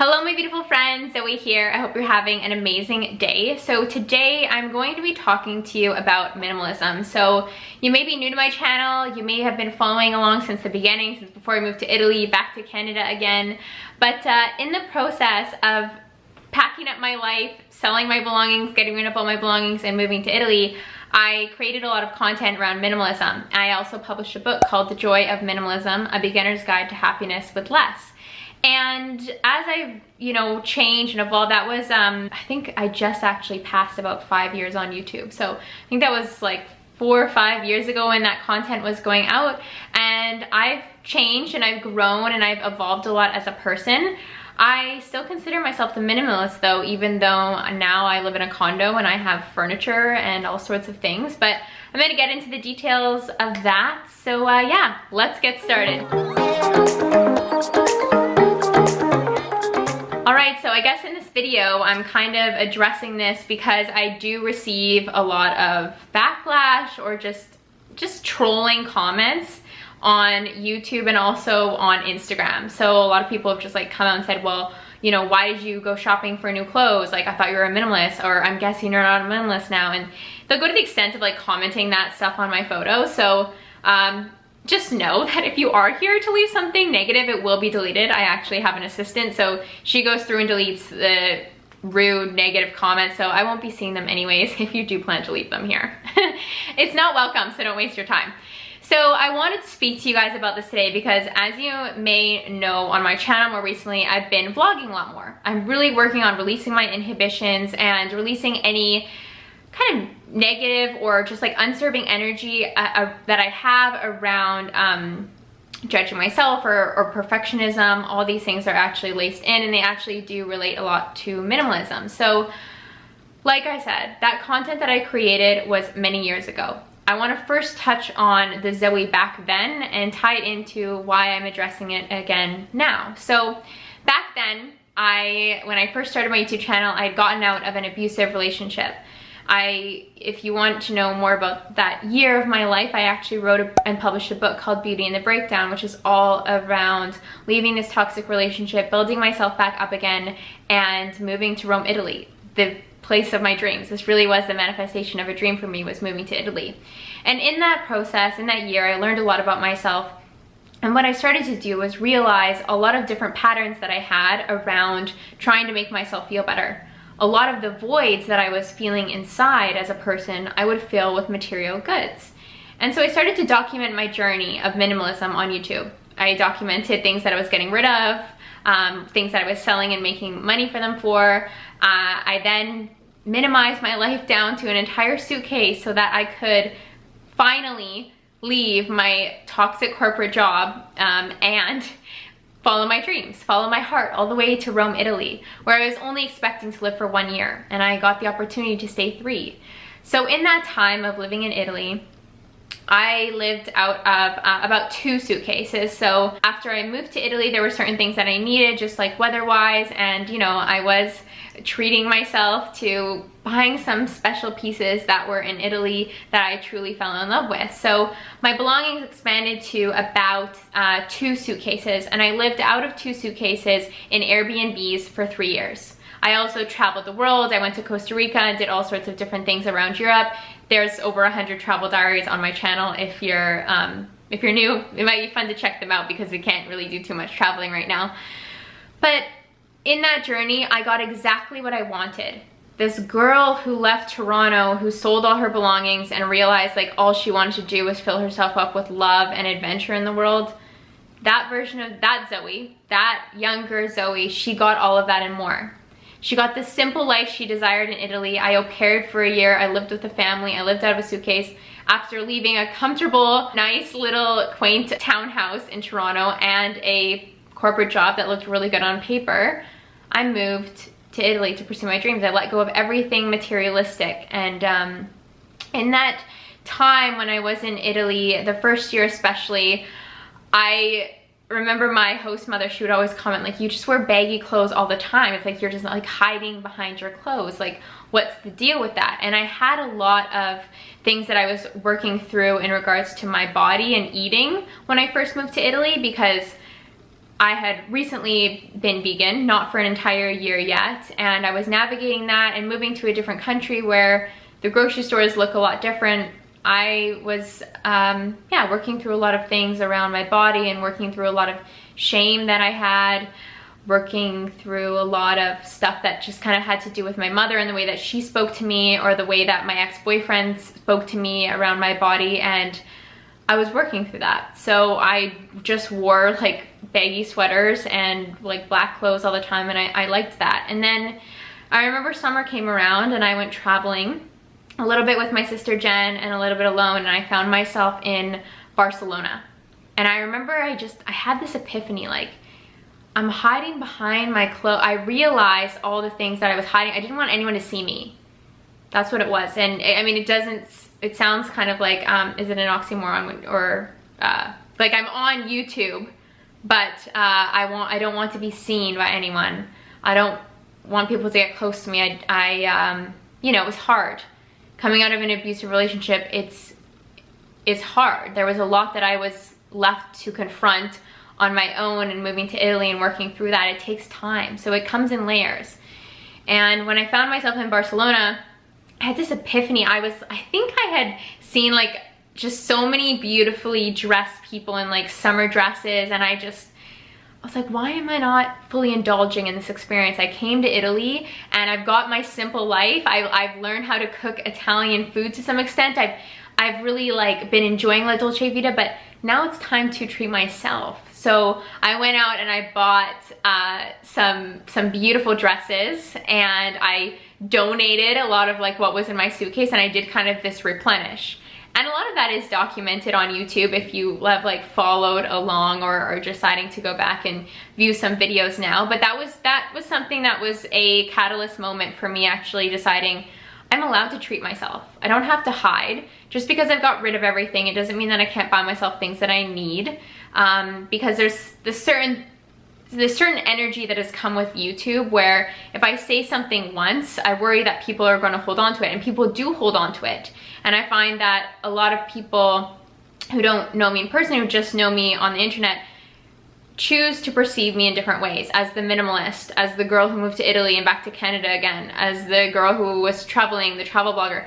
Hello my beautiful friends, Zoe here. I hope you're having an amazing day. So today I'm going to be talking to you about minimalism. So you may be new to my channel, you may have been following along since the beginning, since before I moved to Italy, back to Canada again. But in the process of packing up my life, selling my belongings, getting rid of all my belongings and moving to Italy, I created a lot of content around minimalism. I also published a book called The Joy of Minimalism, A Beginner's Guide to Happiness with Less. And as I've, changed and evolved, that was, I think I just actually passed about 5 years on YouTube. So I think that was like 4 or 5 years ago when that content was going out. And I've changed and I've grown and I've evolved a lot as a person. I still consider myself the minimalist though, even though now I live in a condo and I have furniture and all sorts of things. But I'm gonna get into the details of that. So yeah, let's get started. Alright, so I guess in this video, I'm kind of addressing this because I do receive a lot of backlash or just trolling comments on YouTube and also on Instagram. So a lot of people have just like come out and said, well, why did you go shopping for new clothes? Like, I thought you were a minimalist, or I'm guessing you're not a minimalist now. And they'll go to the extent of like commenting that stuff on my photos. So just know that if you are here to leave something negative, it will be deleted. I actually have an assistant, so she goes through and deletes the rude, negative comments, so I won't be seeing them anyways if you do plan to leave them here. It's not welcome, so don't waste your time. So I wanted to speak to you guys about this today because, as you may know, on my channel more recently, I've been vlogging a lot more. I'm really working on releasing my inhibitions and releasing any kind of negative or just like unserving energy that I have around judging myself or perfectionism. All these things are actually laced in, and they actually do relate a lot to minimalism. So like I said, that content that I created was many years ago. I want to first touch on the Zoe back then and tie it into why I'm addressing it again now. So back then, when I first started my YouTube channel, I had gotten out of an abusive relationship. If you want to know more about that year of my life, I actually wrote and published a book called Beauty in the Breakdown, which is all around leaving this toxic relationship, building myself back up again, and moving to Rome, Italy, the place of my dreams. This really was the manifestation of a dream for me, was moving to Italy. And in that process, in that year, I learned a lot about myself. And what I started to do was realize a lot of different patterns that I had around trying to make myself feel better. A lot of the voids that I was feeling inside as a person, I would fill with material goods. And so I started to document my journey of minimalism on YouTube. I documented things that I was getting rid of, things that I was selling and making money for them for. I then minimized my life down to an entire suitcase so that I could finally leave my toxic corporate job and follow my dreams, follow my heart all the way to Rome, Italy, where I was only expecting to live for 1 year, and I got the opportunity to stay 3. So in that time of living in Italy, I lived out of about 2 suitcases. So after I moved to Italy, there were certain things that I needed, just like weather-wise, and I was treating myself to buying some special pieces that were in Italy that I truly fell in love with. So my belongings expanded to about 2 suitcases, and I lived out of 2 suitcases in Airbnbs for 3 years. I also traveled the world. I went to Costa Rica and did all sorts of different things around Europe. There's over 100 travel diaries on my channel. If you're new, it might be fun to check them out because we can't really do too much traveling right now. But in that journey, I got exactly what I wanted. This girl who left Toronto, who sold all her belongings and realized like all she wanted to do was fill herself up with love and adventure in the world. That version of that Zoe, that younger Zoe, she got all of that and more. She got the simple life she desired in Italy. I au paired for a year. I lived with a family. I lived out of a suitcase. After leaving a comfortable, nice little quaint townhouse in Toronto and a corporate job that looked really good on paper, I moved to Italy to pursue my dreams. I let go of everything materialistic. And in that time when I was in Italy, the first year especially, I remember my host mother, she would always comment like, you just wear baggy clothes all the time. It's like you're just like hiding behind your clothes. Like, what's the deal with that? And I had a lot of things that I was working through in regards to my body and eating when I first moved to Italy, because I had recently been vegan, not for an entire year yet, and I was navigating that and moving to a different country where the grocery stores look a lot different. I was working through a lot of things around my body and working through a lot of shame that I had, working through a lot of stuff that just kind of had to do with my mother and the way that she spoke to me, or the way that my ex-boyfriend spoke to me around my body, and I was working through that. So I just wore like baggy sweaters and like black clothes all the time, and I liked that. And then I remember summer came around and I went traveling a little bit with my sister Jen and a little bit alone, and I found myself in Barcelona. And I remember I had this epiphany, like, I'm hiding behind my clothes. I realized all the things that I was hiding. I didn't want anyone to see me. That's what it was. And I mean, it sounds kind of like, is it an oxymoron, or like I'm on YouTube, but I don't want to be seen by anyone. I don't want people to get close to me. You know, it was hard. Coming out of an abusive relationship, it's hard. There was a lot that I was left to confront on my own, and moving to Italy and working through that, it takes time. So it comes in layers. And when I found myself in Barcelona, I had this epiphany. I think I had seen like just so many beautifully dressed people in like summer dresses, and I was like, why am I not fully indulging in this experience? I came to Italy and I've got my simple life. I've learned how to cook Italian food to some extent. I've really like been enjoying La Dolce Vita, but now it's time to treat myself. So I went out and I bought some beautiful dresses, and I donated a lot of like what was in my suitcase, and I did kind of this replenish. And a lot of that is documented on YouTube if you have like followed along or are deciding to go back and view some videos now. But that was something that was a catalyst moment for me, actually deciding I'm allowed to treat myself. I don't have to hide. Just because I've got rid of everything, it doesn't mean that I can't buy myself things that I need. Because there's this certain energy that has come with YouTube, where if I say something once, I worry that people are going to hold on to it, and people do hold on to it. And I find that a lot of people who don't know me in person, who just know me on the internet, choose to perceive me in different ways, as the minimalist, as the girl who moved to Italy and back to Canada again, as the girl who was traveling, the travel blogger.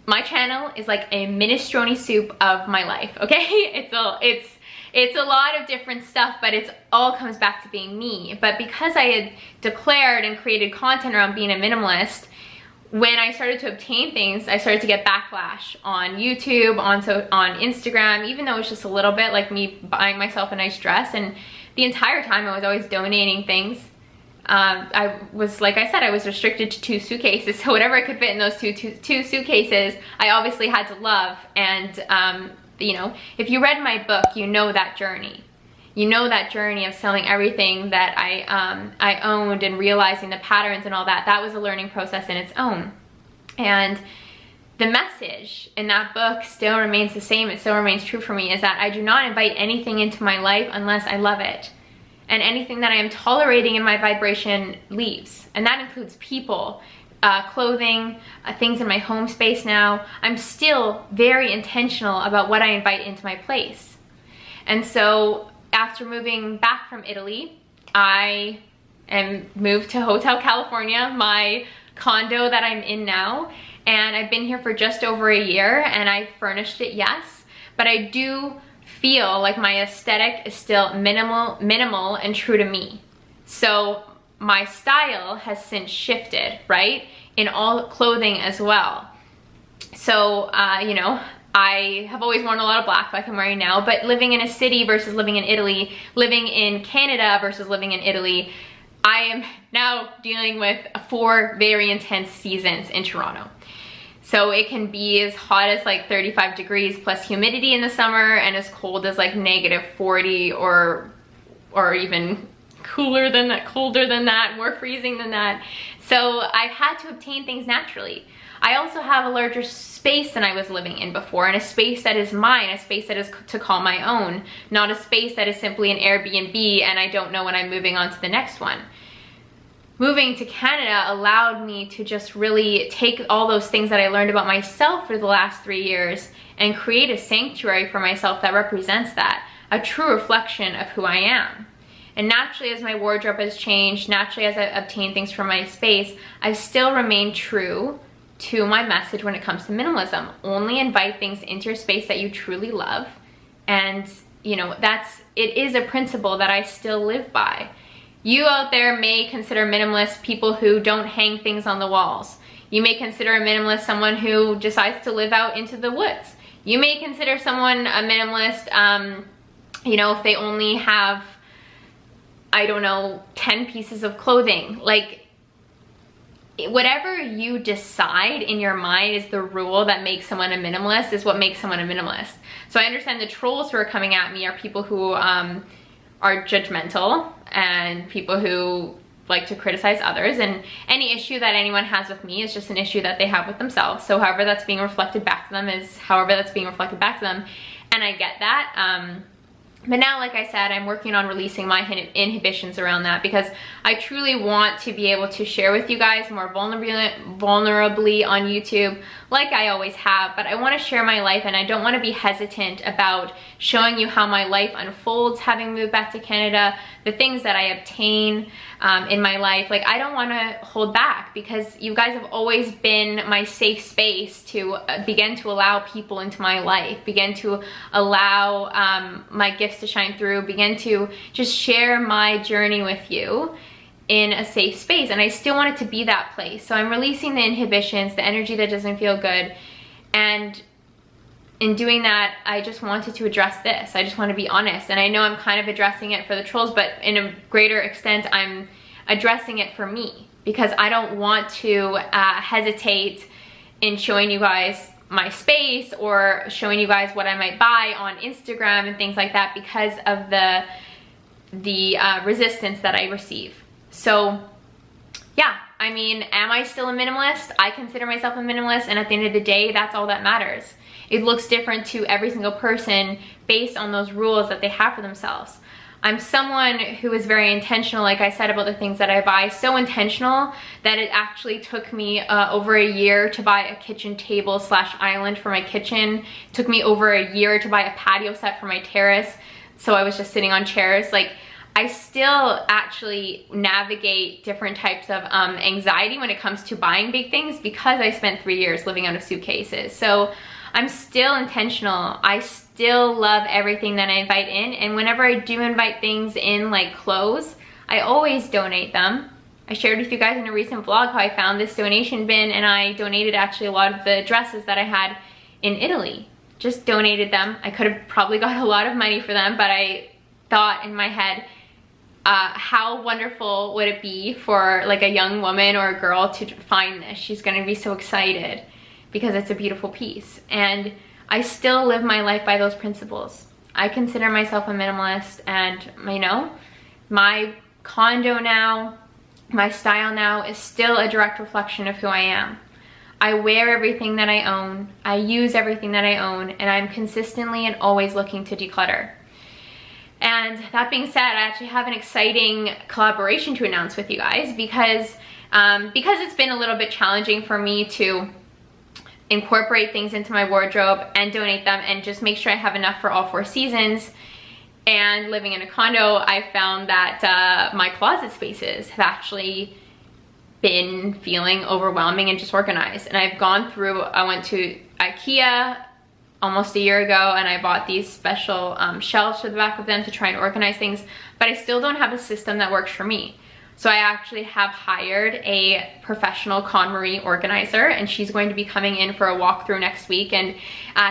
My channel is like a minestrone soup of my life, okay? It's a lot of different stuff, but it all comes back to being me. But because I had declared and created content around being a minimalist, when I started to obtain things, I started to get backlash on YouTube, on Instagram, even though it was just a little bit, like me buying myself a nice dress. And the entire time I was always donating things. I was, like I said, I was restricted to 2 suitcases. So whatever I could fit in those two suitcases, I obviously had to love. And you know, if you read my book, you know that journey. You know that journey of selling everything that I owned, and realizing the patterns and all that. That was a learning process in its own. And the message in that book still remains the same. It still remains true for me, is that I do not invite anything into my life unless I love it. And anything that I am tolerating in my vibration leaves. And that includes people, clothing, things in my home space now. I'm still very intentional about what I invite into my place. And so after moving back from Italy, I moved to Hotel California, my condo that I'm in now. And I've been here for just over a year, and I furnished it, yes. But I do feel like my aesthetic is still minimal and true to me. So my style has since shifted, right? In all clothing as well. So, you know, I have always worn a lot of black like I'm wearing now, but living in a city versus living in Italy, living in Canada versus living in Italy, I am now dealing with 4 very intense seasons in Toronto. So it can be as hot as like 35 degrees plus humidity in the summer, and as cold as like -40 or even cooler than that, colder than that, more freezing than that. So I've had to obtain things naturally. I also have a larger space than I was living in before, and a space that is mine, a space that is to call my own, not a space that is simply an Airbnb and I don't know when I'm moving on to the next one. Moving to Canada allowed me to just really take all those things that I learned about myself for the last 3 years and create a sanctuary for myself that represents that, a true reflection of who I am. And naturally, as my wardrobe has changed, naturally as I've obtained things from my space, I've still remained true to my message when it comes to minimalism. Only invite things into your space that you truly love. And you know, it is a principle that I still live by. You out there may consider minimalist people who don't hang things on the walls. You may consider a minimalist someone who decides to live out into the woods. You may consider someone a minimalist, you know, if they only have, I don't know, 10 pieces of clothing. Like, whatever you decide in your mind is the rule that makes someone a minimalist, is what makes someone a minimalist. So I understand the trolls who are coming at me are people who are judgmental and people who like to criticize others, and any issue that anyone has with me is just an issue that they have with themselves. So however that's being reflected back to them is however that's being reflected back to them, and I get that. But now, like I said, I'm working on releasing my inhibitions around that, because I truly want to be able to share with you guys more vulnerably on YouTube, like I always have. But I want to share my life, and I don't want to be hesitant about showing you how my life unfolds having moved back to Canada, the things that I obtain in my life. Like, I don't want to hold back, because you guys have always been my safe space to begin to allow people into my life, begin to allow my gifts to shine through, begin to just share my journey with you in a safe space. And I still want it to be that place. So I'm releasing the inhibitions, the energy that doesn't feel good. And in doing that, I just wanted to address this. I just want to be honest. And I know I'm kind of addressing it for the trolls, but in a greater extent, I'm addressing it for me, because I don't want to hesitate in showing you guys my space or showing you guys what I might buy on Instagram and things like that, because of the resistance that I receive. So yeah, I mean, am I still a minimalist? I consider myself a minimalist, and at the end of the day, that's all that matters. It looks different to every single person based on those rules that they have for themselves. I'm someone who is very intentional, like I said, about the things that I buy. So intentional that it actually took me over a year to buy a kitchen table / island for my kitchen. It took me over a year to buy a patio set for my terrace, so I was just sitting on chairs. Like, I still actually navigate different types of anxiety when it comes to buying big things, because I spent 3 years living out of suitcases. So I'm still intentional. I still love everything that I invite in, and whenever I do invite things in, like clothes, I always donate them. I shared with you guys in a recent vlog how I found this donation bin, and I donated actually a lot of the dresses that I had in Italy. Just donated them. I could have probably got a lot of money for them, but I thought in my head, how wonderful would it be for like a young woman or a girl to find this? She's gonna be so excited, because it's a beautiful piece. And I still live my life by those principles. I consider myself a minimalist, and you know, my condo now, my style now is still a direct reflection of who I am. I wear everything that I own, I use everything that I own, and I'm consistently and always looking to declutter. And that being said, I actually have an exciting collaboration to announce with you guys, because it's been a little bit challenging for me to incorporate things into my wardrobe and donate them and just make sure I have enough for all 4 seasons. And living in a condo, I found that my closet spaces have actually been feeling overwhelming and disorganized. And I've gone through, I went to IKEA almost a year ago, and I bought these special shelves for the back of them to try and organize things, but I still don't have a system that works for me. So I actually have hired a professional KonMari organizer, and she's going to be coming in for a walkthrough next week, and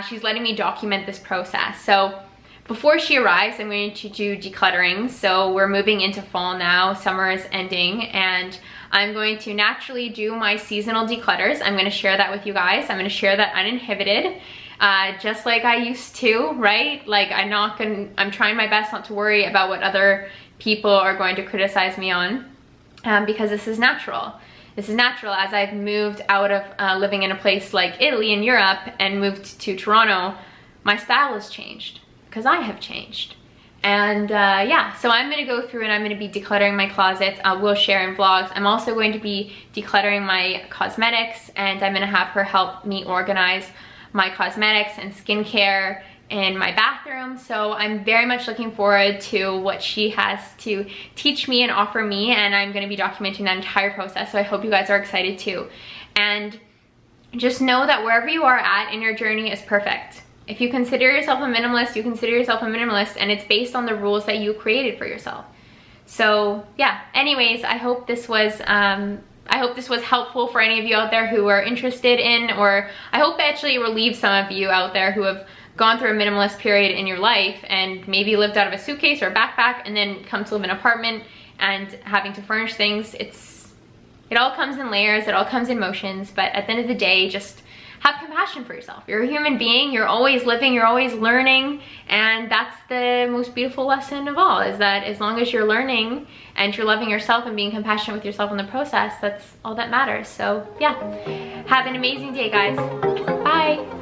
she's letting me document this process. So before she arrives, I'm going to do decluttering. So we're moving into fall now, summer is ending, and I'm going to naturally do my seasonal declutters. I'm going to share that with you guys. I'm going to share that uninhibited, just like I used to, right? Like, I'm trying my best not to worry about what other people are going to criticize me on. Because this is natural. This is natural. As I've moved out of living in a place like Italy in Europe and moved to Toronto, my style has changed, because I have changed. And yeah, so I'm going to go through and I'm going to be decluttering my closet. I will share in vlogs. I'm also going to be decluttering my cosmetics, and I'm going to have her help me organize my cosmetics and skincare, in my bathroom. So I'm very much looking forward to what she has to teach me and offer me, and I'm going to be documenting that entire process. So I hope you guys are excited too. And just know that wherever you are at in your journey is perfect. If you consider yourself a minimalist, you consider yourself a minimalist, and it's based on the rules that you created for yourself. So yeah, anyways, I hope this was helpful for any of you out there who are interested in, or I hope it actually relieves some of you out there who have gone through a minimalist period in your life and maybe lived out of a suitcase or a backpack and then come to live in an apartment and having to furnish things. It all comes in layers, it all comes in motions, but at the end of the day, just have compassion for yourself. You're a human being, you're always living, you're always learning, and that's the most beautiful lesson of all, is that as long as you're learning and you're loving yourself and being compassionate with yourself in the process, that's all that matters. So yeah, have an amazing day, guys. Bye.